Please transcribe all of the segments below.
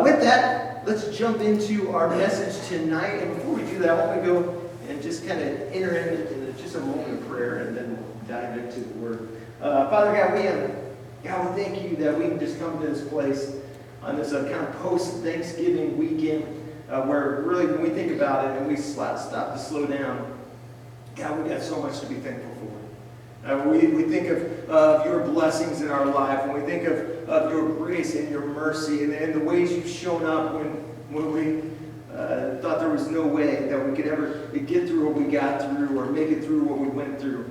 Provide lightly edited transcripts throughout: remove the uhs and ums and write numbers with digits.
With that, let's jump into our message tonight. And before we do that, I want to go and just kind of enter into just a moment of prayer and then dive into the Word. Father God, we thank you that we can just come to this place on this kind of post-Thanksgiving weekend where really when we think about it and we stop to slow down, God, we got so much to be thankful for. We think of your blessings in our life, and we think of your grace and your mercy and the ways you've shown up when we thought there was no way that we could ever get through what we got through or make it through what we went through.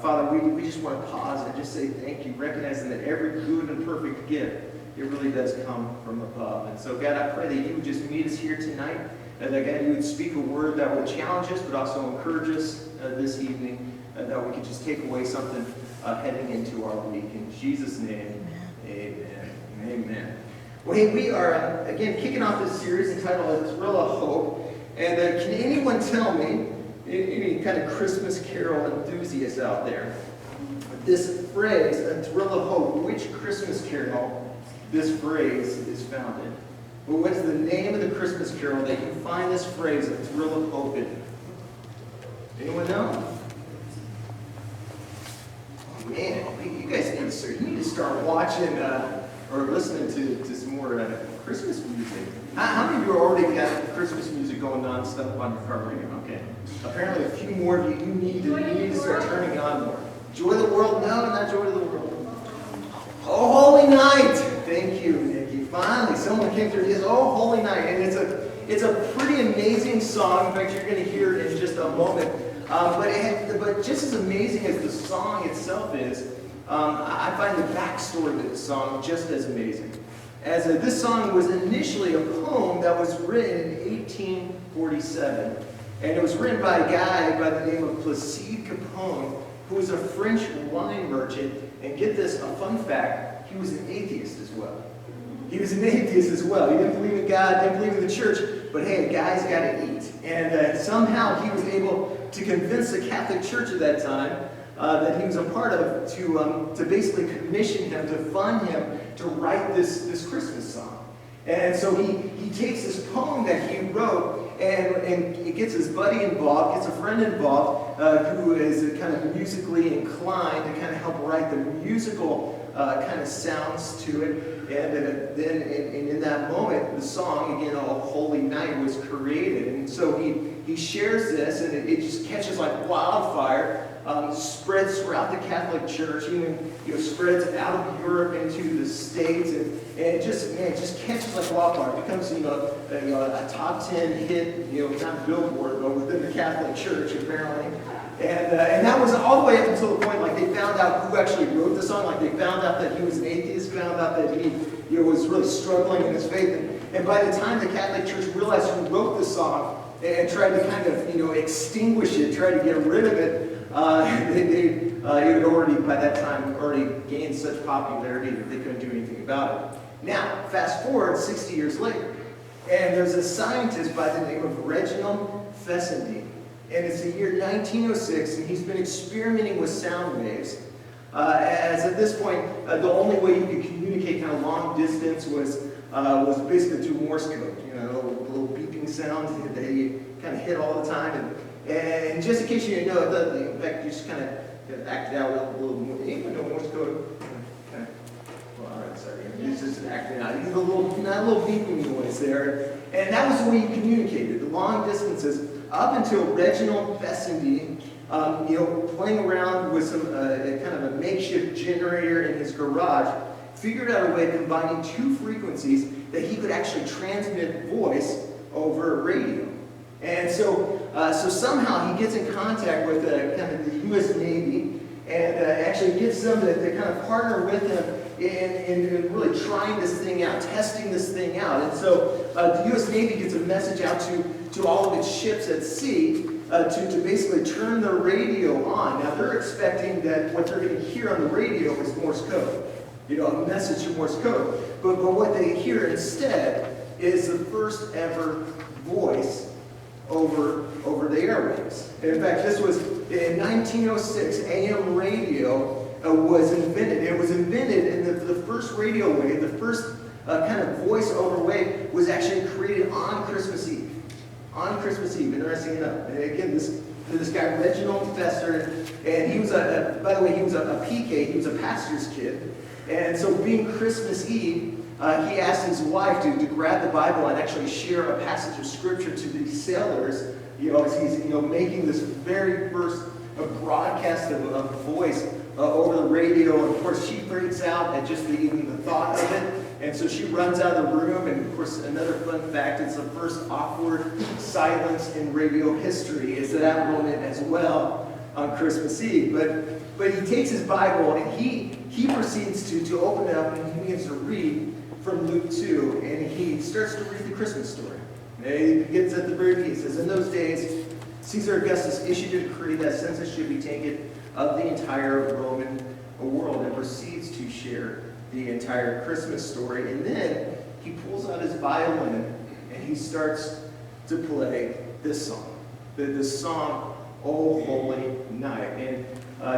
Father, we just want to pause and just say thank you, recognizing that every good and perfect gift, it really does come from above. And so, God, I pray that you would just meet us here tonight, and that, God, you would speak a word that would challenge us but also encourage us this evening, and that we could just take away something heading into our week. In Jesus' name, amen. Amen. Well, hey, we are, again, kicking off this series entitled A Thrill of Hope. And can anyone tell me, any kind of Christmas carol enthusiasts out there, this phrase, A Thrill of Hope, which Christmas carol this phrase is found in? Well, what's the name of the Christmas carol that you find this phrase, A Thrill of Hope, in? Anyone know? Man, you guys need to start watching or listening to some more Christmas music. How many of you already got Christmas music going non-stop on your car radio? Okay. Apparently a few more of you need to start turning on more. Joy of the World? No, not Joy of the World. Oh, Holy Night! Thank you, Nikki. Finally, someone came through. Yes, Oh, Holy Night. And it's a pretty amazing song. In fact, you're going to hear it in just a moment. But just as amazing as the song itself is, I find the backstory to this song just as amazing. As this song was initially a poem that was written in 1847, and it was written by a guy by the name of Placide Capon, who was a French wine merchant. And get this, a fun fact, he was an atheist as well. He was an atheist as well. He didn't believe in God, didn't believe in the church, but hey, a guy's got to eat. And somehow he was able to convince the Catholic Church at that time that he was a part of to basically commission him, to fund him to write this Christmas song. And so he takes this poem that he wrote and he gets his buddy involved, gets a friend involved who is kind of musically inclined to kind of help write the musical kind of sounds to it. And then in that moment, the song, again, Oh Holy Night, was created. And so he shares this, and it just catches like wildfire, spreads throughout the Catholic Church, even spreads out of Europe into the States, and it just catches like wildfire. It becomes a top 10 hit, not Billboard, but within the Catholic Church apparently. And that was all the way up until the point, like, they found out who actually wrote the song. Like, they found out that he was an atheist, found out that he was really struggling in his faith. And by the time the Catholic Church realized who wrote the song and tried to kind of, extinguish it, tried to get rid of it, it had already, by that time, already gained such popularity that they couldn't do anything about it. Now, fast forward 60 years later, and there's a scientist by the name of Reginald Fessenden. And it's the year 1906, and he's been experimenting with sound waves. As at this point, the only way you could communicate kind of long distance was basically through Morse code. Little beeping sounds that you kind of hit all the time. And just in case you didn't know, in fact, you just kind of acted out a little more. Anyone know Morse code? Well, all right, sorry. It's just acting out. You get a little beeping noise there. And that was the way you communicated, the long distances. Up until Reginald Fessenden, playing around with some kind of a makeshift generator in his garage, figured out a way of combining two frequencies that he could actually transmit voice over radio. And so somehow he gets in contact with kind of the U.S. Navy and actually gets them to kind of partner with him in really trying this thing out, testing this thing out. And so the U.S. Navy gets a message out to all of its ships at sea to basically turn their radio on. Now they're expecting that what they're going to hear on the radio is Morse code, a message in Morse code. But what they hear instead is the first ever voice over the airwaves. In fact, this was in 1906, AM radio was invented. It was invented in the first radio wave, the first kind of voice-over way was actually created on Christmas Eve. On Christmas Eve, interesting enough. And again, this guy, Reginald Fester, and he was by the way, he was a PK, he was a pastor's kid. And so being Christmas Eve, he asked his wife to grab the Bible and actually share a passage of scripture to these sailors, as he's making this very first broadcast of voice over the radio. And of course, she freaks out at just even the thought of it. And so she runs out of the room. And of course, another fun fact, it's the first awkward silence in radio history is that moment as well on Christmas Eve. But he takes his Bible and he proceeds to open it up and he begins to read from Luke 2, and he starts to read the Christmas story. And he begins at the very beginning. He says, in those days, Caesar Augustus issued a decree that census should be taken of the entire Roman world, and proceeds to share the entire Christmas story. And then he pulls out his violin and he starts to play this song. This song, "O Holy Night." And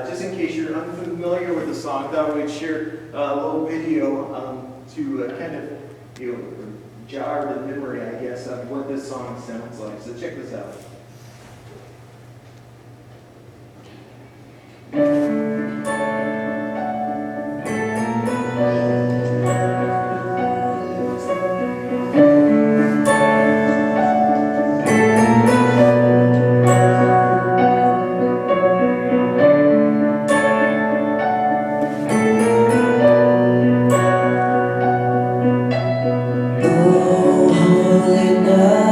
just in case you're unfamiliar with the song, I thought we'd share a little video to kind of jar the memory, I guess, of what this song sounds like. So check this out. Holy night.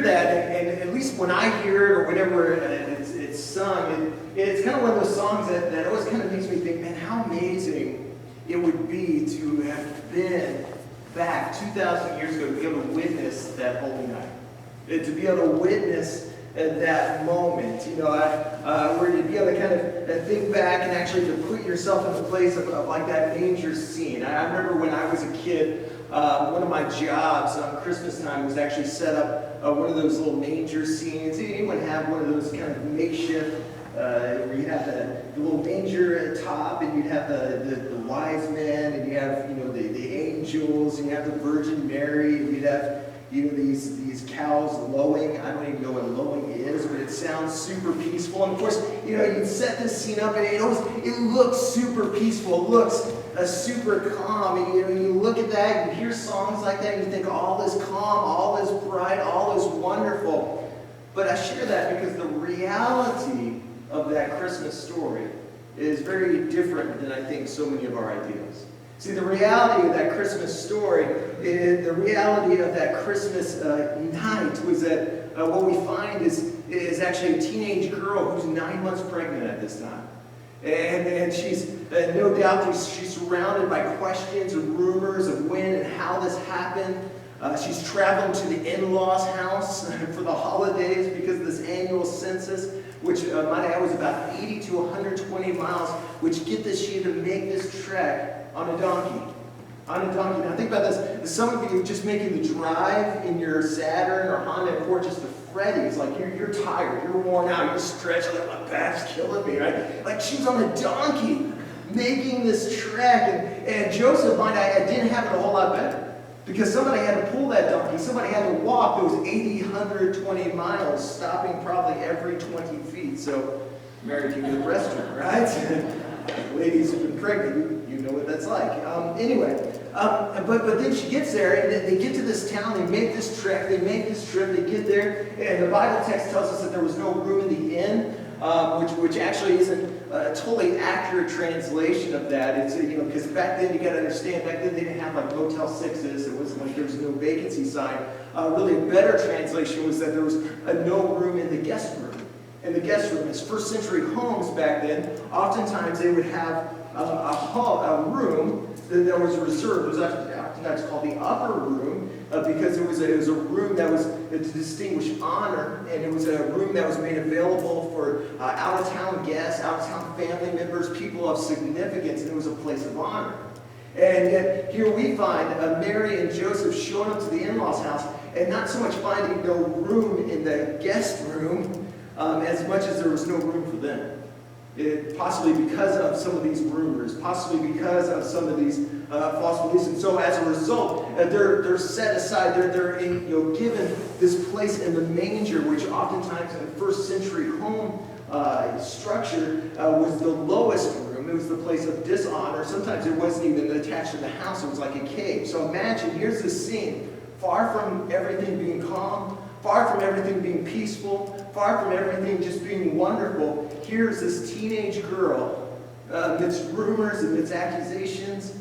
that, and at least when I hear it or whenever it's sung, it's kind of one of those songs that always kind of makes me think, man, how amazing it would be to have been back 2,000 years ago to be able to witness that holy night. To be able to witness that moment, where you'd be able to kind of think back and actually to put yourself in the place of like that manger scene. I remember when I was a kid, one of my jobs on Christmas time was actually set up one of those little manger scenes. Anyone have one of those kind of makeshift, where you have the little manger at top, and you'd have the wise men, and you have the angels, and you have the Virgin Mary, and you'd have these cows lowing. I don't even know what lowing is, but it sounds super peaceful. And of course, you'd set this scene up, and it looks super peaceful. It looks super calm. And, you look at that, you hear songs like that, and you think all is calm, all is bright, all is wonderful. But I share that because the reality of that Christmas story is very different than I think so many of our ideas. See, the reality of that Christmas story, the reality of that Christmas night was that what we find is actually a teenage girl who's 9 months pregnant at this time. And she's, no doubt, she's surrounded by questions and rumors of when and how this happened. She's traveling to the in-laws' house for the holidays because of this annual census, which might add was about 80 to 120 miles, which get this, she had to make this trek on a donkey. Now think about this. Some of you just making the drive in your Saturn or Honda Accord just to Freddy's, like you're tired, you're worn out, you're stretched, like my back's killing me, right? Like she was on a donkey making this trek, and Joseph, might I didn't have it a whole lot better. Because somebody had to pull that donkey. Somebody had to walk those 80, 120 miles, stopping probably every 20 feet. So Mary can go to the restroom, right? Ladies who've been pregnant, you know what that's like. But then she gets there, and they get to this town, they make this trek, they make this trip, they get there, and the Bible text tells us that there was no room in the inn, which actually isn't a totally accurate translation of that. It's, because back then, you got to understand, back then they didn't have like Motel 6s, it wasn't like there was no vacancy sign. Really a better translation was that there was no room in the guest room. In the guest room, as first century homes back then, oftentimes they would have a room that was reserved. It was oftentimes called the upper room because it was a room that was to distinguish honor, and it was a room that was made available for out-of-town guests, out-of-town family members, people of significance, and it was a place of honor. And yet here we find Mary and Joseph showing up to the in-laws' house and not so much finding no room in the guest room as much as there was no room for them. Possibly because of some of these rumors, possibly because of some of these false beliefs, and so as a result, they're set aside. They're given this place in the manger, which oftentimes in the first century home structure was the lowest room. It was the place of dishonor. Sometimes it wasn't even attached to the house. It was like a cave. So imagine, here's this scene, far from everything being calm, far from everything being peaceful, far from everything just being wonderful. Here's this teenage girl amidst rumors, amidst accusations,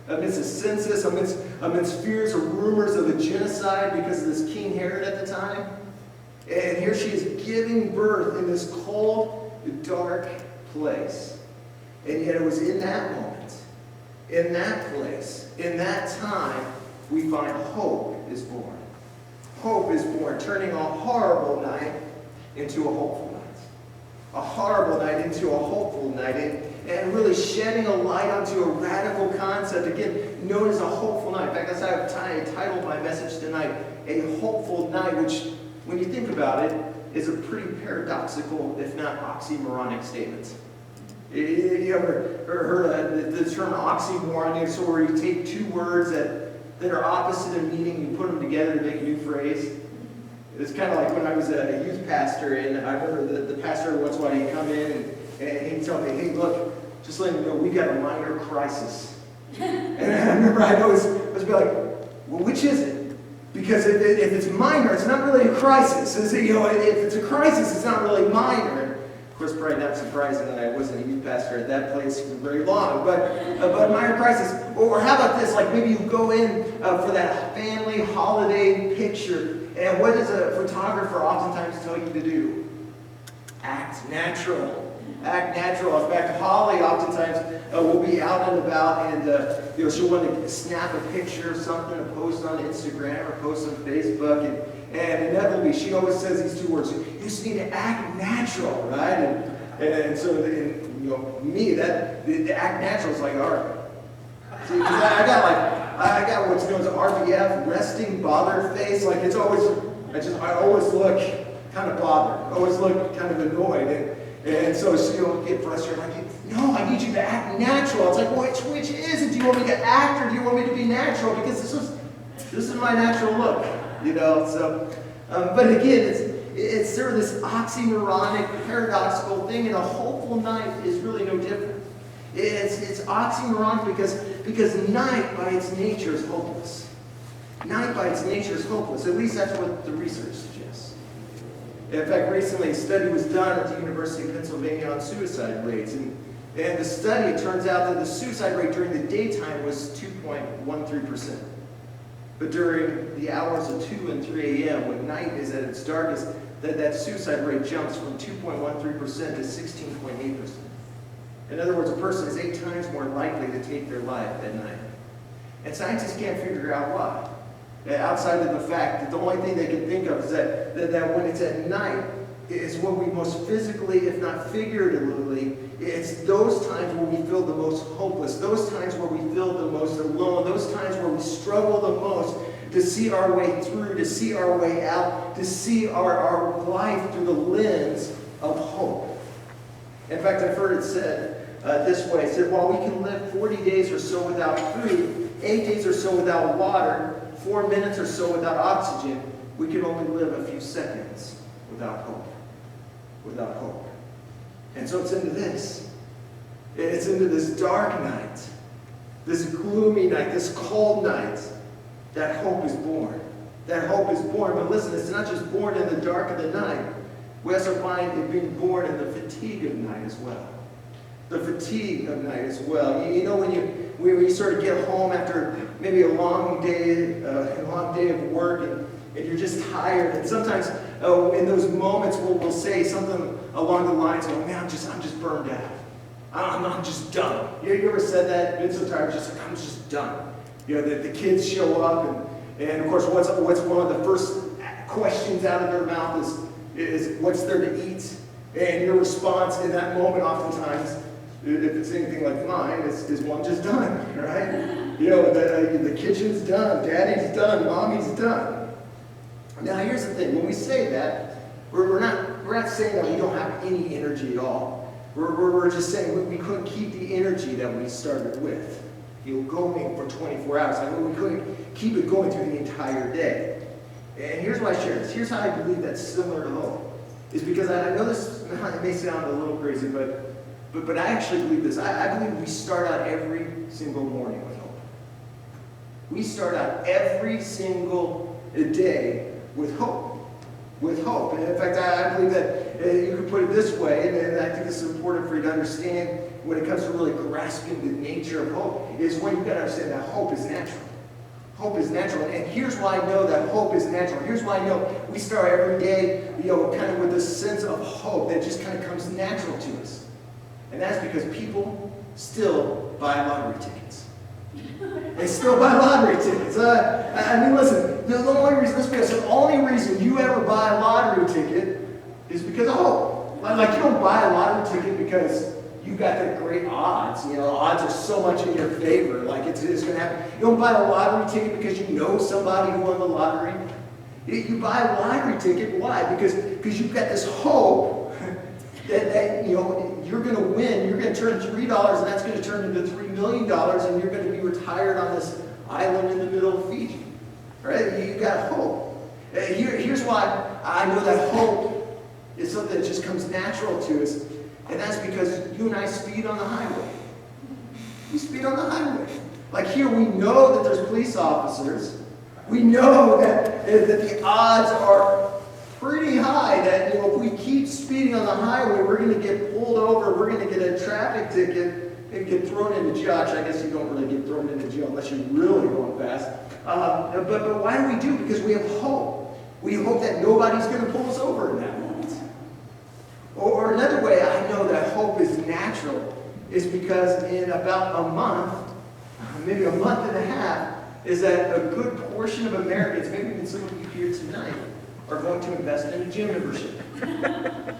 amidst a census, amidst fears or rumors of a genocide because of this King Herod at the time. And here she is giving birth in this cold, dark place. And yet it was in that moment, in that place, in that time, we find hope is born. Hope is born, turning a horrible night into a hopeful night. A horrible night into a hopeful night. And really shedding a light onto a radical concept, again, known as a hopeful night. In fact, that's how I titled my message tonight, A Hopeful Night, which, when you think about it, is a pretty paradoxical, if not oxymoronic statement. You ever heard the term oxymoron? It's where you take two words that are opposite in meaning, you put them together to make a new phrase. It's kind of like when I was a youth pastor, and I remember the pastor once in a while, he'd come in and he'd tell me, hey, look, just letting you know, we got a minor crisis. And I remember I'd always be like, well, which is it? Because if it's minor, it's not really a crisis. If it's a crisis, it's not really minor. And of course, probably not surprising that I wasn't a youth pastor at that place for very long. But minor crisis. Or how about this? Like maybe you go in for that family holiday picture, And what does a photographer oftentimes tell you to do? Act natural. Act natural. In fact, Holly oftentimes will be out and about, and she'll want to snap a picture of something to post on Instagram or post on Facebook, and inevitably she always says these two words: you just need to act natural, right? And so, me, the act natural is like, all right. See, because I got what's known as RBF, resting bother face. Like it's always, I always look kind of bothered, I always look kind of annoyed, and so she'll get frustrated. Like, no, I need you to act natural. It's like, which is it? Do you want me to act or do you want me to be natural? Because this is my natural look, So, but again, it's sort of this oxymoronic, paradoxical thing, and a hopeful night is really no different. It's oxymoronic because night by its nature is hopeless. Night by its nature is hopeless. At least that's what the research suggests. In fact, recently a study was done at the University of Pennsylvania on suicide rates. And the study, it turns out that the suicide rate during the daytime was 2.13%. But during the hours of 2 and 3 a.m., when night is at its darkest, that suicide rate jumps from 2.13% to 16.8%. In other words, a person is 8 times more likely to take their life at night. And scientists can't figure out why. Outside of the fact that the only thing they can think of is that when it's at night, it's when we most physically, if not figuratively, it's those times where we feel the most hopeless, those times where we feel the most alone, those times where we struggle the most to see our way through, to see our way out, to see our life through the lens of hope. In fact, I've heard it said this way. It said, while we can live 40 days or so without food, 8 days or so without water, 4 minutes or so without oxygen, we can only live a few seconds without hope. Without hope. And so it's into this. It's into this dark night, this gloomy night, this cold night, that hope is born. That hope is born. But listen, it's not just born in the dark of the night. We also find it being born in the fatigue of night as well. The fatigue of night as well. When you sort of get home after maybe a long day of work, and you're just tired, and sometimes in those moments we'll say something along the lines of, man, I'm just burned out. I'm just done. You ever said that? Been so tired, I'm just done. The kids show up, and of course, what's one of the first questions out of their mouth is what's there to eat? And your response in that moment, oftentimes, if it's anything like mine, is well, I'm just done, right? The kitchen's done, daddy's done, mommy's done. Now, here's the thing: when we say that, we're not saying that we don't have any energy at all. We're just saying we couldn't keep the energy that we started with, going for 24 hours. We couldn't keep it going through the entire day. And here's why I share this. Here's how I believe that's similar to hope. Is because I know this may sound a little crazy, but I actually believe this. I believe we start out every single morning with hope. We start out every single day with hope. With hope. And in fact, I believe that you could put it this way, and I think this is important for you to understand when it comes to really grasping the nature of hope, is when you've got to understand that hope is natural. Hope is natural. And here's why I know that hope is natural. Here's why I know we start every day, kind of with this sense of hope that just kind of comes natural to us. And that's because people still buy lottery tickets. They still buy lottery tickets. Listen, the only reason you ever buy a lottery ticket is because of hope. Like you don't buy a lottery ticket because you got the great odds. Odds are so much in your favor. Like it's going to happen. You don't buy a lottery ticket because you know somebody who won the lottery. You buy a lottery ticket. Why? Because you've got this hope that you're going to win. You're going to turn $3, and that's going to turn into $3 million, and you're going to be retired on this island in the middle of Fiji. Right? You got hope. Here's why I know that hope is something that just comes natural to us. And that's because you and I speed on the highway. We speed on the highway. Like here, we know that there's police officers. We know that the odds are pretty high that if we keep speeding on the highway, we're going to get pulled over. We're going to get a traffic ticket and get thrown into jail. Actually, I guess you don't really get thrown into jail unless you're really going fast. But why do we do? Because we have hope. We hope that nobody's going to pull us over in that moment. Or another way I know that hope is natural is because in about a month, maybe a month and a half, is that a good portion of Americans, maybe even some of you here tonight, are going to invest in a gym membership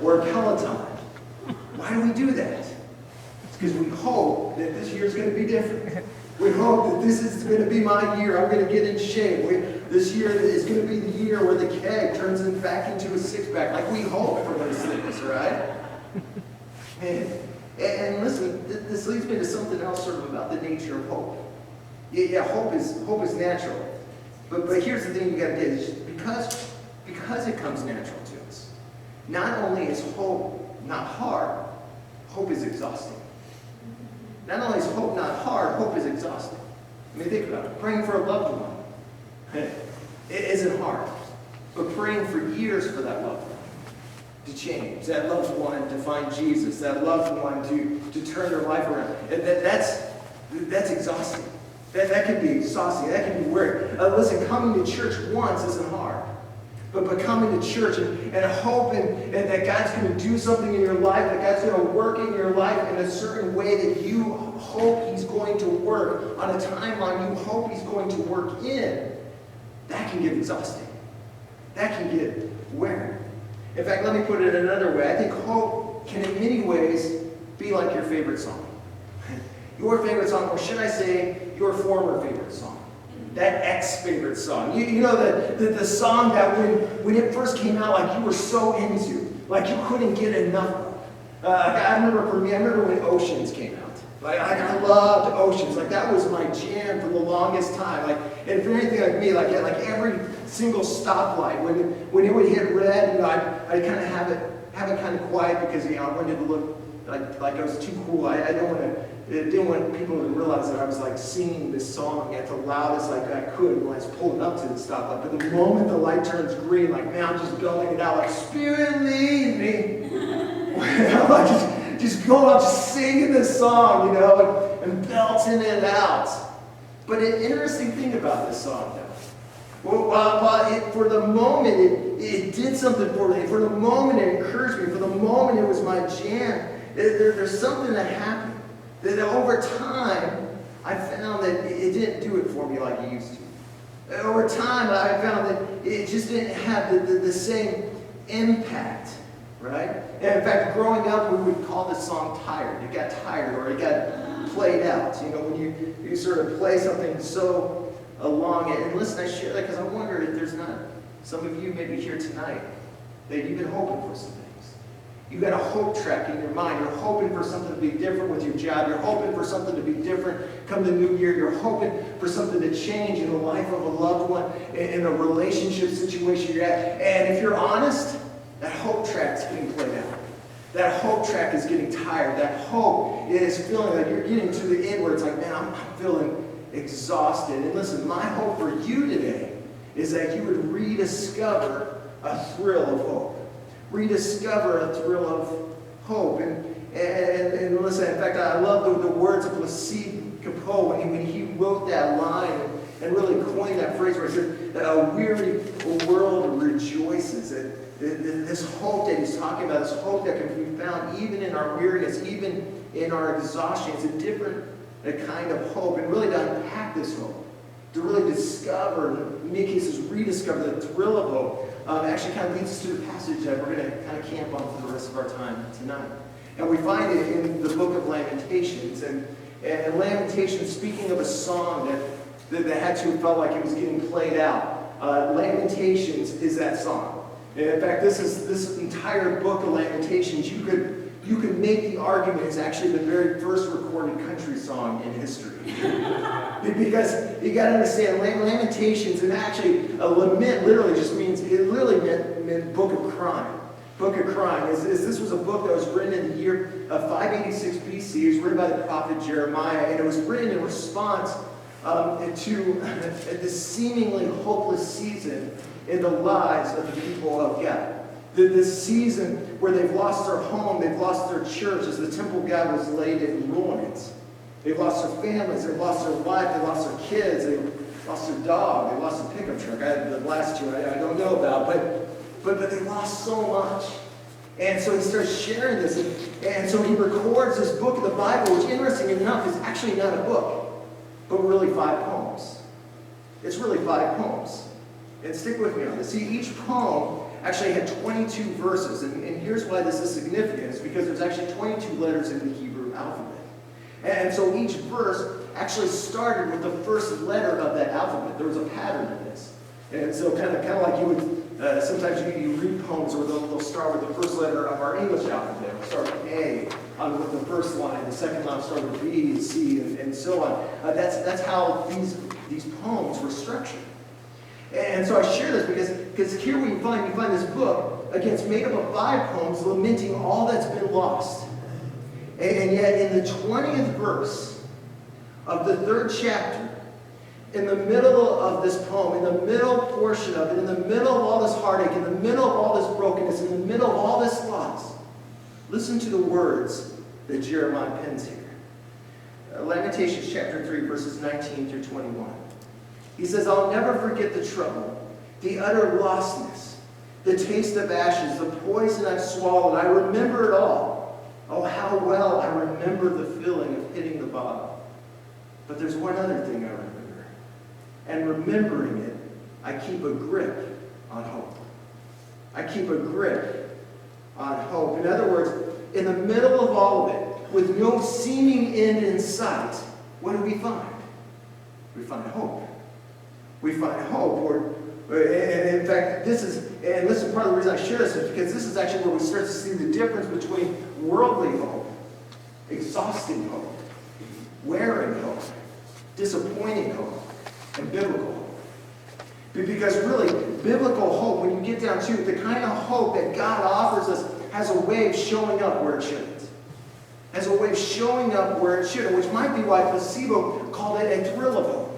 or a Peloton. Why do we do that? It's because we hope that this year is going to be different. We hope that this is going to be my year. I'm going to get in shape. This year is going to be the year where the keg turns back into a six-pack. Like we hope for those things, right? And listen, this leads me to something else sort of about the nature of hope. Yeah, hope is natural. But here's the thing you got to get is because it comes natural to us. Not only is hope not hard, hope is exhausting. Not only is hope not hard, hope is exhausting. I mean, think about it. Praying for a loved one, it isn't hard. But praying for years for that loved one to change, that loved one to find Jesus, that loved one to turn their life around, that's exhausting. That can be exhausting. That can be weird. Listen, coming to church once isn't hard. But coming to church and hoping that God's going to do something in your life, that God's going to work in your life in a certain way that you hope He's going to work, on a timeline you hope He's going to work in, that can get exhausting. That can get wearing. In fact, let me put it another way. I think hope can in many ways be like your favorite song. Your favorite song, or should I say, your former favorite song. That ex-favorite song. You know the song that when it first came out, like you were so into, like you couldn't get enough of. I remember for me, I remember when Oceans came out. Like I loved Oceans. Like that was my jam for the longest time. Like, and for anything like me, like every single stoplight, when it would hit red, I'd kind of have it kind of quiet because I wanted to look like I was too cool. I didn't want people to realize that I was like singing this song at the loudest like I could when I was pulling up to the stoplight. But the moment the light turns green, like now I'm just belting it out like Spirit lead me. I'm like just going out, just singing this song, and belting it out. But an interesting thing about this song, though, while for the moment it did something for me, for the moment it encouraged me, for the moment it was my jam, there's something that happened. That over time, I found that it didn't do it for me like it used to. Over time, I found that it just didn't have the same impact, right? And in fact, growing up, we would call this song tired. It got tired, or it got played out. When you sort of play something so long. And listen, I share that because I wonder if there's not some of you maybe here tonight that you've been hoping for some things. You've got a hope track in your mind. You're hoping for something to be different with your job. You're hoping for something to be different come the new year. You're hoping for something to change in the life of a loved one, in a relationship situation you're at. And if you're honest, that hope track's getting played out. That hope track is getting tired. That hope is feeling like you're getting to the end where it's like, man, I'm feeling exhausted. And listen, my hope for you today is that you would rediscover a thrill of hope. Rediscover a thrill of hope. And listen, in fact, I love the words of Placide Cappeau when he wrote that line and really coined that phrase where he said that a weary world rejoices. This hope that he's talking about, this hope that can be found even in our weariness, even in our exhaustion. It's a different kind of hope. And really to unpack this hope, to really discover, in many cases rediscover the thrill of hope, actually kind of leads us to the passage that we're going to kind of camp on for the rest of our time tonight. And we find it in the book of Lamentations. And Lamentations, speaking of a song that had to have felt like it was getting played out, Lamentations is that song. And in fact, this entire book of Lamentations, you could make the argument it's actually the very first recorded country song in history. Because you got to understand, Lamentations, and actually a lament literally just means, it literally meant book of crime. Book of crime. This was a book that was written in the year 586 BC. It was written by the prophet Jeremiah, and it was written in response to this seemingly hopeless season in the lives of the people of God. This season where they've lost their home, they've lost their church as the temple of God was laid in ruins. They've lost their families, they've lost their wife, they've lost their kids, they've lost their dog, they lost a pickup truck. The last two I don't know about, but they lost so much. And so he starts sharing this, and so he records this book of the Bible, which, interesting enough, is actually not a book, but really 5 poems. It's really 5 poems. And stick with me on this. See, each poem actually had 22 verses, and here's why this is significant. It's because there's actually 22 letters in the Hebrew alphabet. And so each verse actually started with the first letter of that alphabet. There was a pattern in this. And so kind of like you would, sometimes you read poems where they'll start with the first letter of our English alphabet. We'll start with A on with the first line, the second line will start with B, C, and so on. That's how these poems were structured. And so I share this because here we find this book, again, it's made up of 5 poems lamenting all that's been lost. And yet in the 20th verse of the 3rd chapter, in the middle of this poem, in the middle portion of it, in the middle of all this heartache, in the middle of all this brokenness, in the middle of all this loss, listen to the words that Jeremiah pens here. Lamentations chapter 3, verses 19 through 21. He says, I'll never forget the trouble, the utter lostness, the taste of ashes, the poison I've swallowed. I remember it all. Oh, how well I remember the feeling of hitting the bottom. But there's one other thing I remember. And remembering it, I keep a grip on hope. I keep a grip on hope. In other words, in the middle of all of it, with no seeming end in sight, what do we find? We find hope. We find hope. And in fact, this is part of the reason I share this is because this is actually where we start to see the difference between worldly hope, exhausting hope, wearing hope, disappointing hope, and biblical hope. Because really, biblical hope, when you get down to it, the kind of hope that God offers us has a way of showing up where it shouldn't. Has a way of showing up where it shouldn't, which might be why Placebo called it a thrill of hope.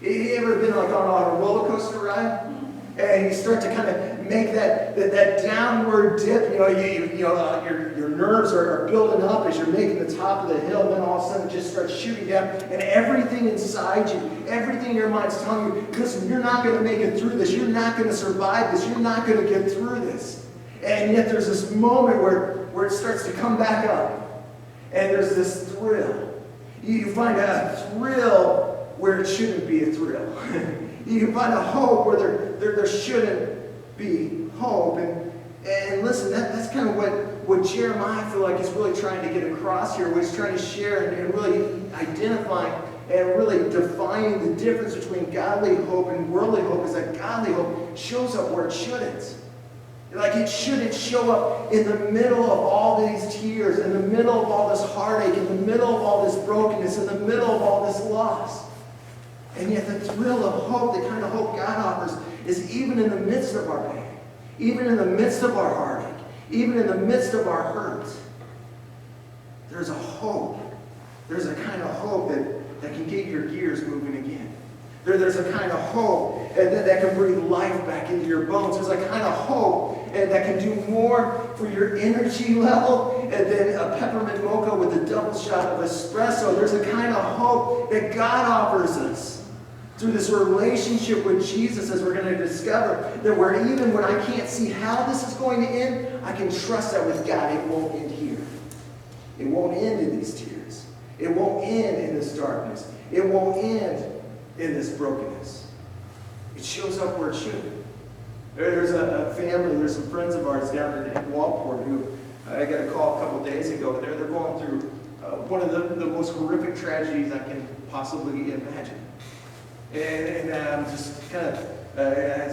You ever been like on a roller coaster ride? And you start to kind of make that downward dip. Your nerves are building up as you're making the top of the hill, and then all of a sudden it just starts shooting down, and everything inside you, everything in your mind's telling you, listen, you're not going to make it through this. You're not going to survive this. You're not going to get through this. And yet there's this moment where it starts to come back up, and there's this thrill. You find a thrill where it shouldn't be a thrill. You can find a hope where there shouldn't be hope. And listen, that's kind of what Jeremiah, I feel like, is really trying to get across here, what he's trying to share and really identifying and really defining the difference between godly hope and worldly hope is that godly hope shows up where it shouldn't. Like it shouldn't show up in the middle of all these tears, in the middle of all this heartache, in the middle of all this brokenness, in the middle of all this loss. And yet the thrill of hope, the kind of hope God offers, is even in the midst of our pain, even in the midst of our heartache, even in the midst of our hurt. There's a hope. There's a kind of hope that can get your gears moving again. There's a kind of hope that can breathe life back into your bones. There's a kind of hope that can do more for your energy level than a peppermint mocha with a double shot of espresso. There's a kind of hope that God offers us through this relationship with Jesus, as we're going to discover, that where even when I can't see how this is going to end, I can trust that with God it won't end here. It won't end in these tears. It won't end in this darkness. It won't end in this brokenness. It shows up where it should. There's a family, there's some friends of ours down in Newport who I got a call a couple days ago. They're going through one of the most horrific tragedies I can possibly imagine. And I'm just kind of,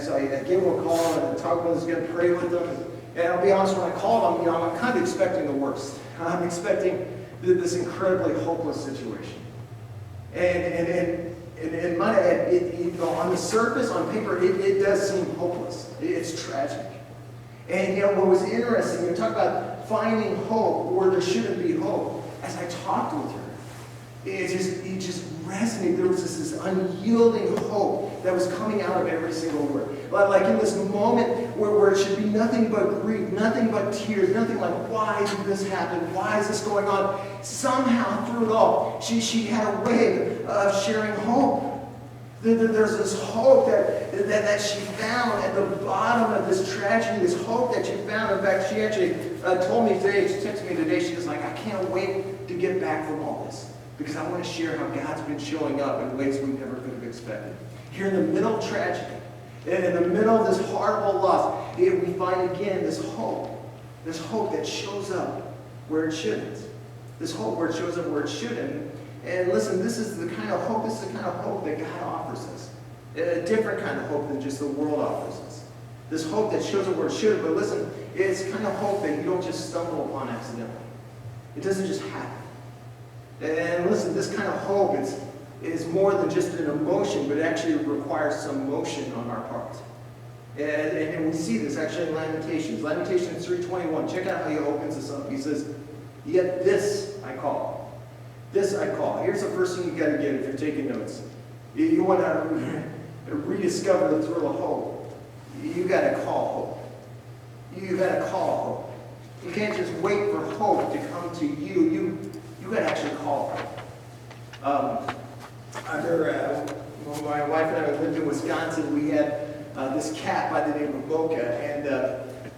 so I gave them a call and talked with them, going to pray with them. And I'll be honest, when I called them, I'm kind of expecting the worst. I'm expecting this incredibly hopeless situation. And on the surface, on paper, it does seem hopeless. It's tragic. And what was interesting, talk about finding hope where there shouldn't be hope. As I talked with her, it just resonated. There was this unyielding hope that was coming out of every single word. Like in this moment where it should be nothing but grief, nothing but tears, nothing like, why did this happen? Why is this going on? Somehow through it all, she had a way of sharing hope. There's this hope that she found at the bottom of this tragedy, this hope that she found. In fact, she actually told me today, she texted me today, she was like, I can't wait to get back from all this because I want to share how God's been showing up in ways we never could have expected. Here in the middle of tragedy, in the middle of this horrible loss, we find again this hope that shows up where it shouldn't. This hope where it shows up where it shouldn't. And listen, this is the kind of hope that God offers us. A different kind of hope than just the world offers us. This hope that shows up where it should, but listen, it's kind of hope that you don't just stumble upon accidentally. It doesn't just happen. And listen, this kind of hope is more than just an emotion, but it actually requires some motion on our part. And we see this actually in Lamentations. Lamentations 3:21. Check out how he opens this up. He says, yet this I call. This I call. Here's the first thing you got to get if you're taking notes. You want to rediscover the thrill of hope. You got to call hope. You got to call hope. You can't just wait for hope to come to you. You got to actually call hope. I remember when my wife and I lived in Wisconsin, we had this cat by the name of Mocha, and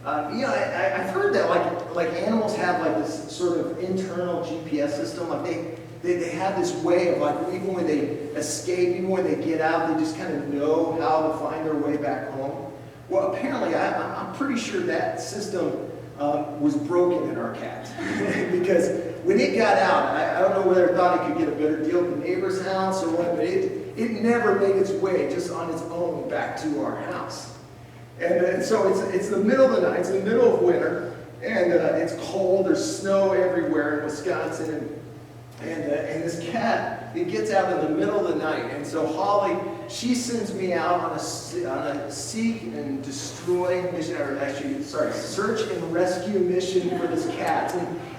I've heard that like animals have like this sort of internal GPS system. Like they have this way of like even when they escape, even when they get out, they just kind of know how to find their way back home. Well, apparently I'm pretty sure that system was broken in our cat because when it got out, I don't know whether it thought it could get a better deal at the neighbor's house or what, but it never made its way just on its own back to our house. And so it's the middle of the night, it's the middle of winter, and it's cold, there's snow everywhere in Wisconsin, and this cat, it gets out in the middle of the night, and so Holly, she sends me out on a seek and destroy mission, or actually, search and rescue mission for this cat.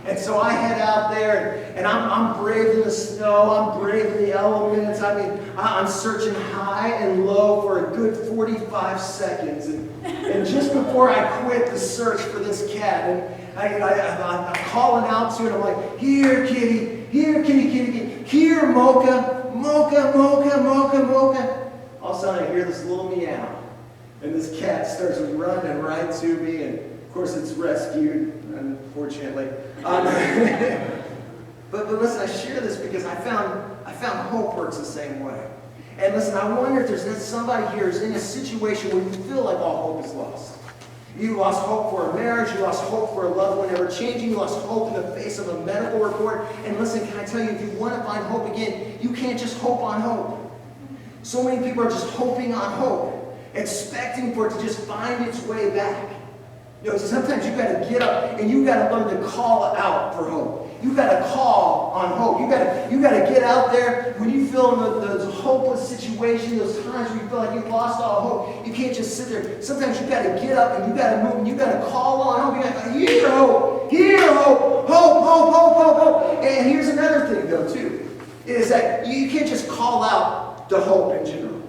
And so I head out there, and I'm braving the snow, I'm braving the elements. I mean, I'm searching high and low for a good 45 seconds. And just before I quit the search for this cat, and I'm calling out to it, I'm like, here, kitty, here, kitty, here, Mocha, Mocha, Mocha, Mocha, Mocha. All of a sudden I hear this little meow, and this cat starts running right to me, and of course it's rescued, unfortunately. But listen, I share this because I found hope works the same way. And listen, I wonder if there's somebody here who's in a situation where you feel like all hope is lost. You lost hope for a marriage, you lost hope for a loved one ever changing, you lost hope in the face of a medical report. And listen, can I tell you, if you want to find hope again, you can't just hope on hope. So many people are just hoping on hope, expecting for it to just find its way back. You know, sometimes you got to get up and you got to learn to call out for hope. You got to call on hope. You got to get out there when you feel in those hopeless situations, those times where you feel like you've lost all hope. You can't just sit there. Sometimes you got to get up and you got to move and you got to call on hope. You got to hear hope, hear hope, hope, hope, hope, hope, hope. And here's another thing though too, is that you can't just call out the hope in general.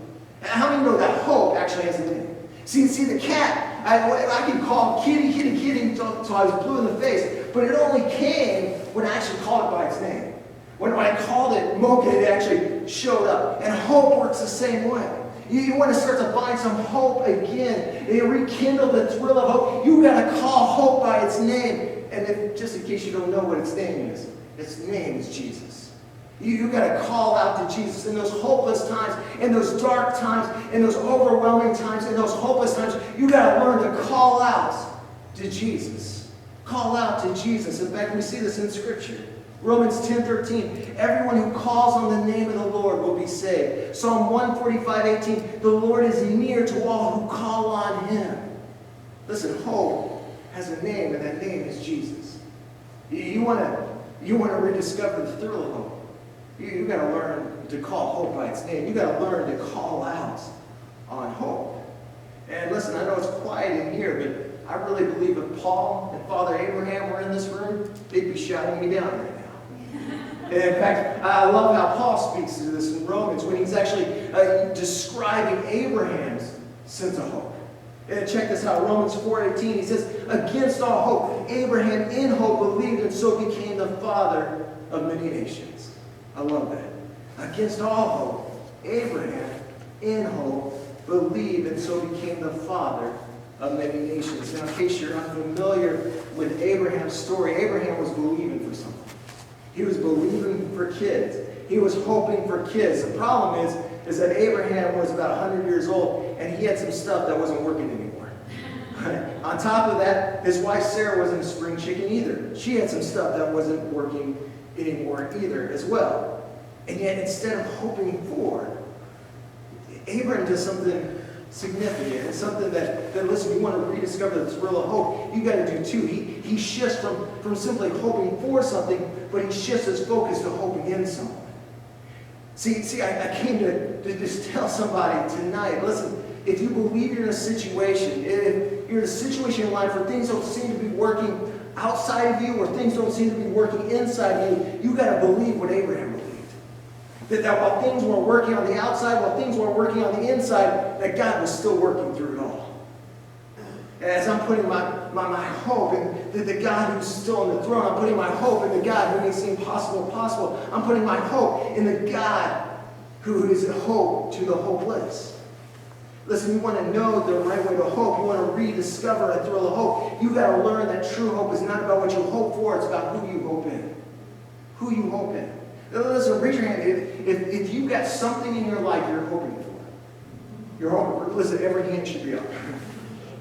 How many know that hope actually has a name? See the cat. I can call kitty, kitty, kitty until I was blue in the face, but it only came when I actually called it by its name. When I called it Mocha, it actually showed up. And hope works the same way. You want to start to find some hope again. You rekindle the thrill of hope. You got to call hope by its name. And just in case you don't know what its name is, its name is Jesus. You got to call out to Jesus in those hopeless times, in those dark times, in those overwhelming times, in those hopeless times. You got to learn to call out to Jesus. Call out to Jesus. In fact, we see this in Scripture. Romans 10:13. Everyone who calls on the name of the Lord will be saved. Psalm 145:18. The Lord is near to all who call on Him. Listen, hope has a name, and that name is Jesus. You want to rediscover the thrill of hope. You got to learn to call hope by its name. You got to learn to call out on hope. And listen, I know it's quiet in here, but I really believe if Paul and Father Abraham were in this room, they'd be shouting me down right now. In fact, I love how Paul speaks to this in Romans when he's actually describing Abraham's sense of hope. And check this out, Romans 4:18, he says, against all hope, Abraham in hope believed and so became the father of many nations. I love that. Against all hope, Abraham in hope, believed, and so became the father of many nations. Now, in case you're unfamiliar with Abraham's story, Abraham was believing for something. He was believing for kids. He was hoping for kids. The problem is that Abraham was about 100 years old, and he had some stuff that wasn't working anymore. On top of that, his wife Sarah wasn't a spring chicken either. She had some stuff that wasn't working anymore either as well. And yet, instead of hoping for, Abraham does something significant. It's something that listen, you want to rediscover the thrill of hope, you got to do too. He shifts from simply hoping for something, but he shifts his focus to hoping in someone. See, I came to just tell somebody tonight, listen, if you believe you're in a situation, if you're in a situation in life where things don't seem to be working outside of you, or things don't seem to be working inside you, you got to believe what Abraham believed. That while things weren't working on the outside, while things weren't working on the inside, that God was still working through it all. As I'm putting my hope in the God who's still on the throne, I'm putting my hope in the God who makes the impossible possible. I'm putting my hope in the God who is a hope to the hopeless. Listen, you want to know the right way to hope. You want to rediscover a thrill of hope. You've got to learn that true hope is not about what you hope for, it's about who you hope in. Who you hope in. Listen, raise your hand. If you've got something in your life you're hoping for, you're hoping for, listen, every hand should be up.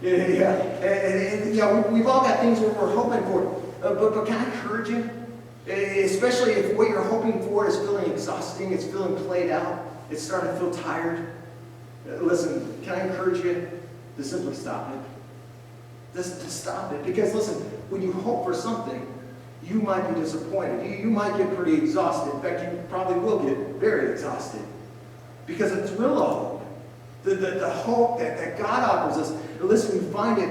Yeah. And we've all got things we're hoping for. But can I encourage you? Especially if what you're hoping for is feeling exhausting, it's feeling played out, it's starting to feel tired. Listen, can I encourage you to simply stop it? Just to stop it. Because listen, when you hope for something, you might be disappointed. You might get pretty exhausted. In fact, you probably will get very exhausted. Because the thrill of hope, the hope that God offers us, listen, you find it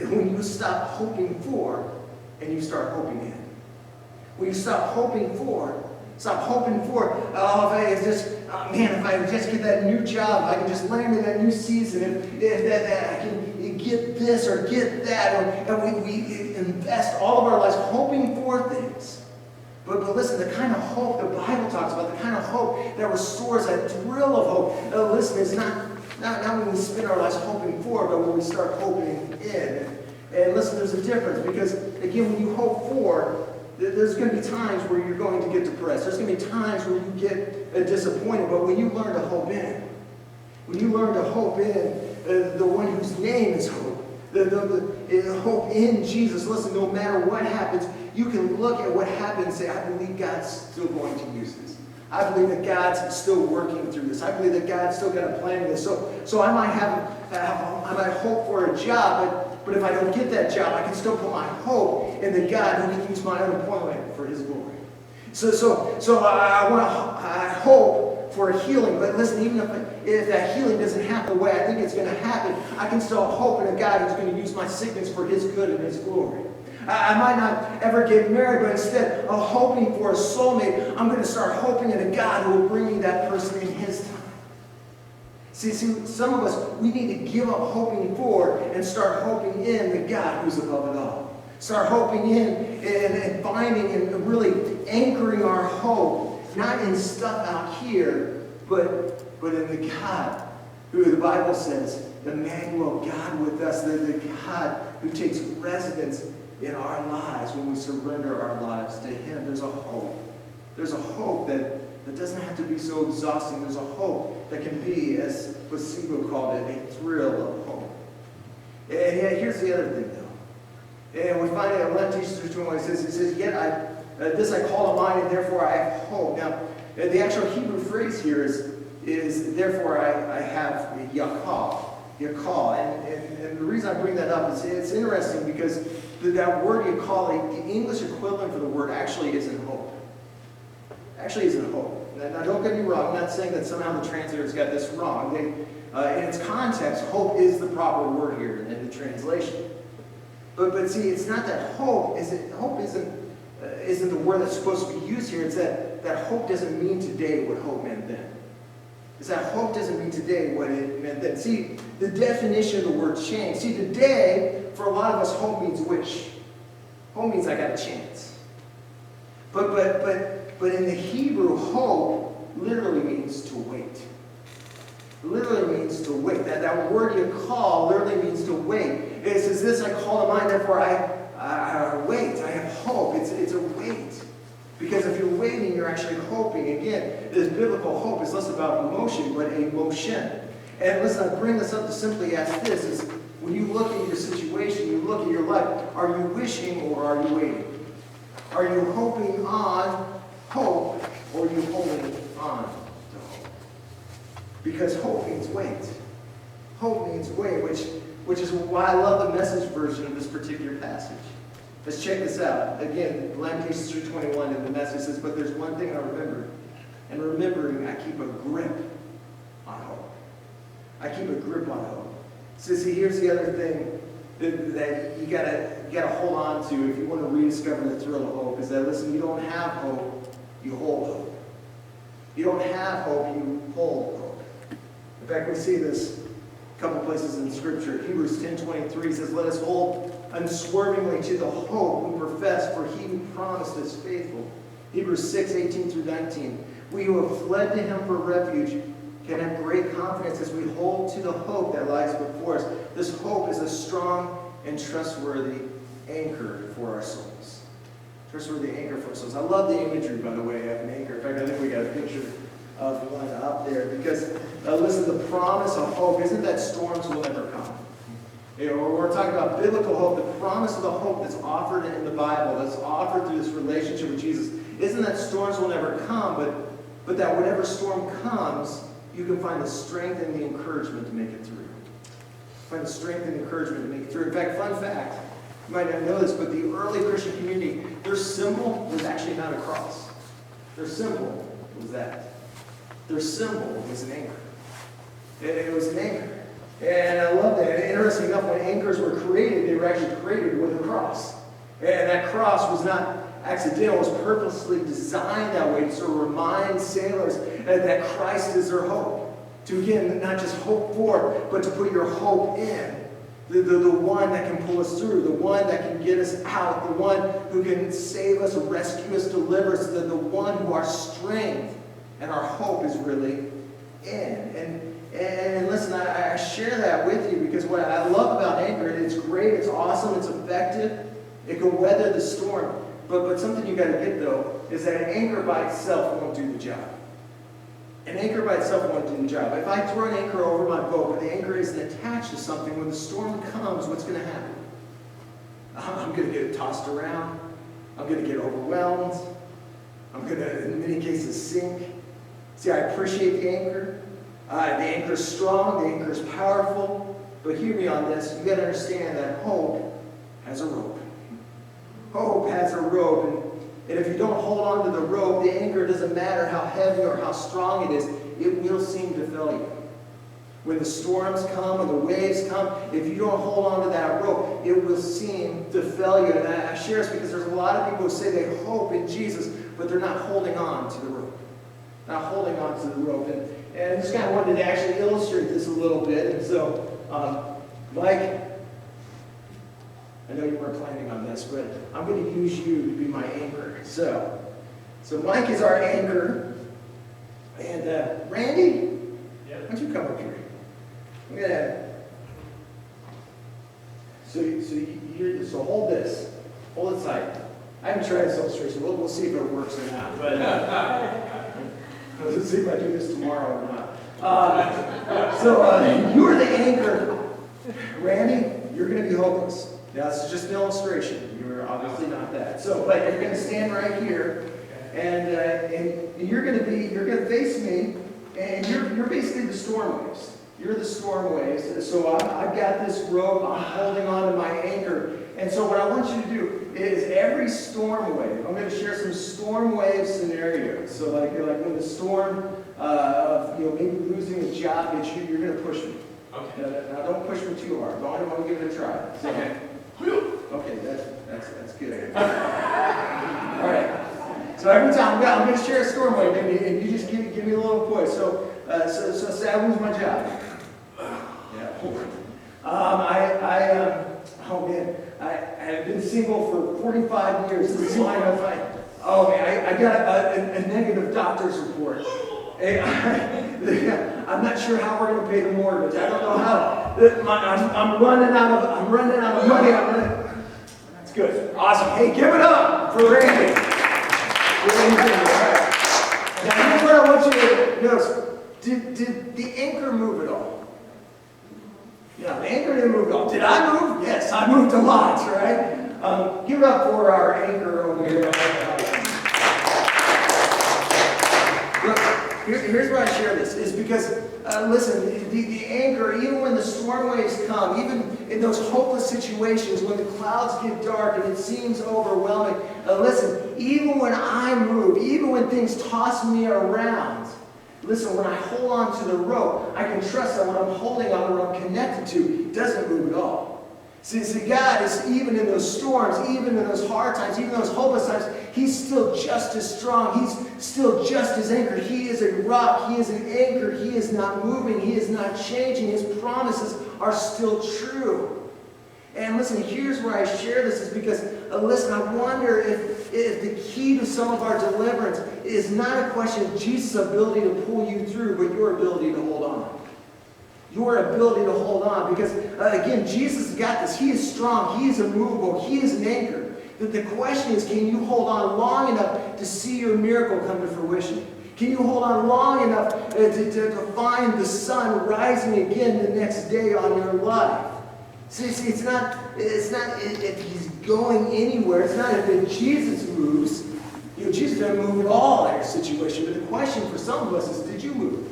when you stop hoping for and you start hoping in. When you stop hoping for, if I just get that new job, I can just land in that new season, if that I can get this or get that, and we invest all of our lives hoping for things. But listen, the kind of hope the Bible talks about, the kind of hope that restores that thrill of hope, listen, is not when we spend our lives hoping for, but when we start hoping in. And listen, there's a difference, because again, when you hope for, there's going to be times where you're going to get depressed. There's going to be times where you get disappointed. But when you learn to hope in, the one whose name is hope, the hope in Jesus, listen, no matter what happens, you can look at what happened and say, I believe God's still going to use this. I believe that God's still working through this. I believe that God's still got a plan in this. So I might hope for a job, but if I don't get that job, I can still put my hope in the God who can use my unemployment for His glory. So I hope for a healing, but listen, even if that healing doesn't happen the way I think it's going to happen, I can still hope in a God who's going to use my sickness for His good and His glory. I might not ever get married, but instead of hoping for a soulmate, I'm going to start hoping in a God who will bring me that person in His time. See, some of us, we need to give up hoping for and start hoping in the God who's above it all. Start hoping in and finding and really anchoring our hope, not in stuff out here, but in the God who the Bible says, Emmanuel, God with us, the God who takes residence in our lives when we surrender our lives to Him. There's a hope. There's a hope that doesn't have to be so exhausting. There's a hope that can be, as Placebo called it, a thrill of hope. And yet, here's the other thing, though. And we find it in Lamentations 2:21. It says, yet this I call to mind, and therefore I have hope. Now, the actual Hebrew phrase here is therefore I have yakal. And the reason I bring that up is it's interesting because that word yakal, the English equivalent for the word actually isn't hope. Actually isn't hope. Now don't get me wrong, I'm not saying that somehow the translators got this wrong. In its context, hope is the proper word here in the translation. But see, it's not that hope isn't the word that's supposed to be used here. It's that hope doesn't mean today what hope meant then. It's that hope doesn't mean today what it meant then. See, the definition of the word changed. See, today, for a lot of us, hope means wish. Hope means I got a chance. But in the Hebrew, hope literally means to wait. literally means to wait. That word you call literally means to wait. It says, this I call to mind, therefore I wait. I have hope. It's a wait. Because if you're waiting, you're actually hoping. Again, this biblical hope is less about emotion, but emotion. And listen, I bring this up to simply ask this, is when you look at your situation, you look at your life, are you wishing or are you waiting? Are you hoping on hope or are you holding on to hope? Because hope means wait. Hope means wait, which is why I love the Message version of this particular passage. Let's check this out. Again, Lamentations 3:21 in the Message says, but there's one thing I remember. And remembering, I keep a grip on hope. I keep a grip on hope. So see, here's the other thing that you gotta hold on to if you want to rediscover the thrill of hope, is that, listen, you don't have hope, you hold hope. You don't have hope, you hold hope. In fact, we see this a couple places in Scripture. Hebrews 10:23 says, let us hold unswervingly to the hope we profess, for he who promised is faithful. Hebrews 6:18-19. We who have fled to him for refuge can have great confidence as we hold to the hope that lies before us. This hope is a strong and trustworthy anchor for our souls. Trustworthy anchor for our souls. I love the imagery, by the way, of an anchor. In fact, I think we got a picture of one up there. Because, listen, the promise of hope isn't that storms will never come. You know, we're talking about biblical hope. The promise of the hope that's offered in the Bible, that's offered through this relationship with Jesus, isn't that storms will never come, but that whatever storm comes, you can find the strength and the encouragement to make it through. Find the strength and encouragement to make it through. In fact, fun fact, you might not know this, but the early Christian community, their symbol was actually not a cross. Their symbol was that. Their symbol was an anchor. It was an anchor. And I love that. And interesting enough, when anchors were created, they were actually created with a cross. And that cross was not accidental. It was purposely designed that way to sort of remind sailors that Christ is their hope. To, again, not just hope for, but to put your hope in. The one that can pull us through. The one that can get us out. The one who can save us, rescue us, deliver us. The one who our strength and our hope is really in. And listen, I share that with you because what I love about anchor, it's great, it's awesome, it's effective. It can weather the storm. But something you got to get, though, is that an anchor by itself won't do the job. An anchor by itself won't do the job. If I throw an anchor over my boat, but the anchor isn't attached to something, when the storm comes, what's going to happen? I'm going to get tossed around. I'm going to get overwhelmed. I'm going to, in many cases, sink. See, I appreciate the anchor. The anchor is strong, the anchor is powerful, but hear me on this. You've got to understand that hope has a rope. Hope has a rope, and if you don't hold on to the rope, the anchor, doesn't matter how heavy or how strong it is, it will seem to fail you. When the storms come, when the waves come, if you don't hold on to that rope, it will seem to fail you. And I share this because there's a lot of people who say they hope in Jesus, but they're not holding on to the rope. Not holding on to the rope. And I just kind of wanted to actually illustrate this a little bit. And so, Mike, I know you weren't planning on this, but I'm going to use you to be my anchor. So Mike is our anchor. And Randy, why don't you come up here? I'm going to... So hold this. Hold it tight. I haven't tried this illustration. We'll see if it works or not. But let's see if I do this tomorrow or not. You're the anchor. Randy, you're going to be hopeless. Now, this is just an illustration. You're obviously not that. But you're going to stand right here, and you're going to face me, and you're basically the storm waves. You're the storm waves. So I've got this rope. I'm holding on to my anchor. And so what I want you to do is every storm wave, I'm going to share some storm wave scenarios. So like when the storm of maybe losing a job hits you, you're going to push me. Okay. Now don't push me too hard. I want to give it a try. So, okay. Okay, that's good. All right. So every time I'm going to share a storm wave, and you just give me a little push. So say I lose my job. I've been single for 45 years. This is I got a negative doctor's report. Hey, I'm not sure how we're going to pay the mortgage. I don't know how. I'm running out of money. That's good. Awesome. Hey, give it up for Randy. Now, here's what I want you to notice. Did the anchor move at all? Yeah, the anchor didn't move at all. Did I move? Yes, I moved a lot, right? Give it up for our anchor over here. Look, here's why I share this, is because, listen, the anchor, even when the storm waves come, even in those hopeless situations, when the clouds get dark and it seems overwhelming, listen, even when I move, even when things toss me around, listen, when I hold on to the rope, I can trust that what I'm holding on, what I'm connected to, doesn't move at all. See, God is, even in those storms, even in those hard times, even those hopeless times, He's still just as strong. He's still just as anchored. He is a rock. He is an anchor. He is not moving. He is not changing. His promises are still true. And listen, here's where I share this, is because, listen, I wonder if the key to some of our deliverance is not a question of Jesus' ability to pull you through, but your ability to hold on. Your ability to hold on. Because, again, Jesus has got this. He is strong. He is immovable. He is an anchor. The question is, can you hold on long enough to see your miracle come to fruition? Can you hold on long enough to find the sun rising again the next day on your life? See, it's not if He's going anywhere. It's not if Jesus moves. Jesus doesn't move at all in your situation. But the question for some of us is, did you move?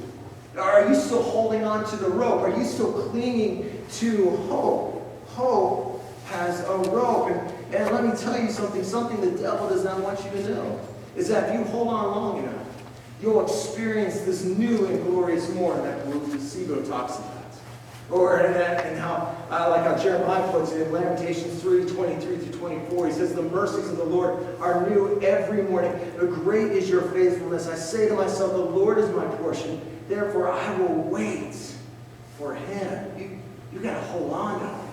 Are you still holding on to the rope? Are you still clinging to hope? Hope has a rope. And let me tell you something the devil does not want you to know, is that if you hold on long enough, you'll experience this new and glorious morn that Sibo talks about. Or and how, like how Jeremiah puts it in Lamentations 3:23-24, he says, the mercies of the Lord are new every morning. Great is your faithfulness. I say to myself, the Lord is my portion. Therefore, I will wait for Him. You got to hold on to Him.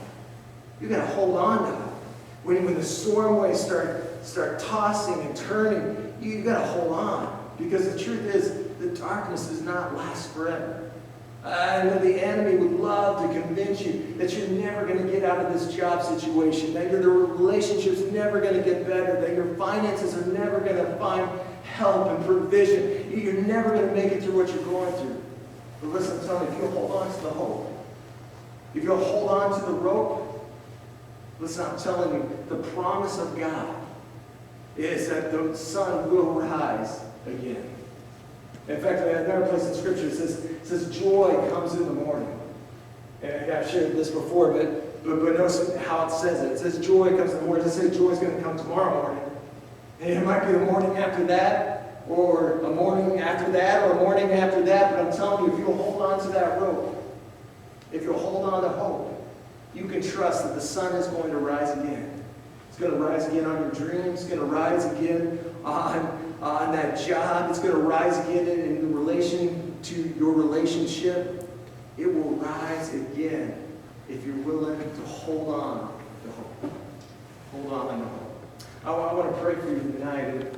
You got to hold on to Him. When the storm waves start tossing and turning, you got to hold on. Because the truth is, the darkness does not last forever. I know the enemy would love to convince you that you're never going to get out of this job situation, that your relationship's never going to get better, that your finances are never going to find help and provision. You're never going to make it through what you're going through. But listen, I'm telling you, if you'll hold on to the hope, if you'll hold on to the rope, listen, I'm telling you, the promise of God is that the sun will rise again. In fact, another place in Scripture says joy comes in the morning. And I've shared this before, but notice how it says it. It says joy comes in the morning. It doesn't say joy is going to come tomorrow morning. And it might be the morning after that, or a morning after that, or a morning after that. But I'm telling you, if you'll hold on to that rope, if you'll hold on to hope, you can trust that the sun is going to rise again. It's going to rise again on your dreams. It's going to rise again on that job. It's going to rise again in relation to your relationship. It will rise again if you're willing to hold on to hope. Hold on to hope. I want to pray for you tonight.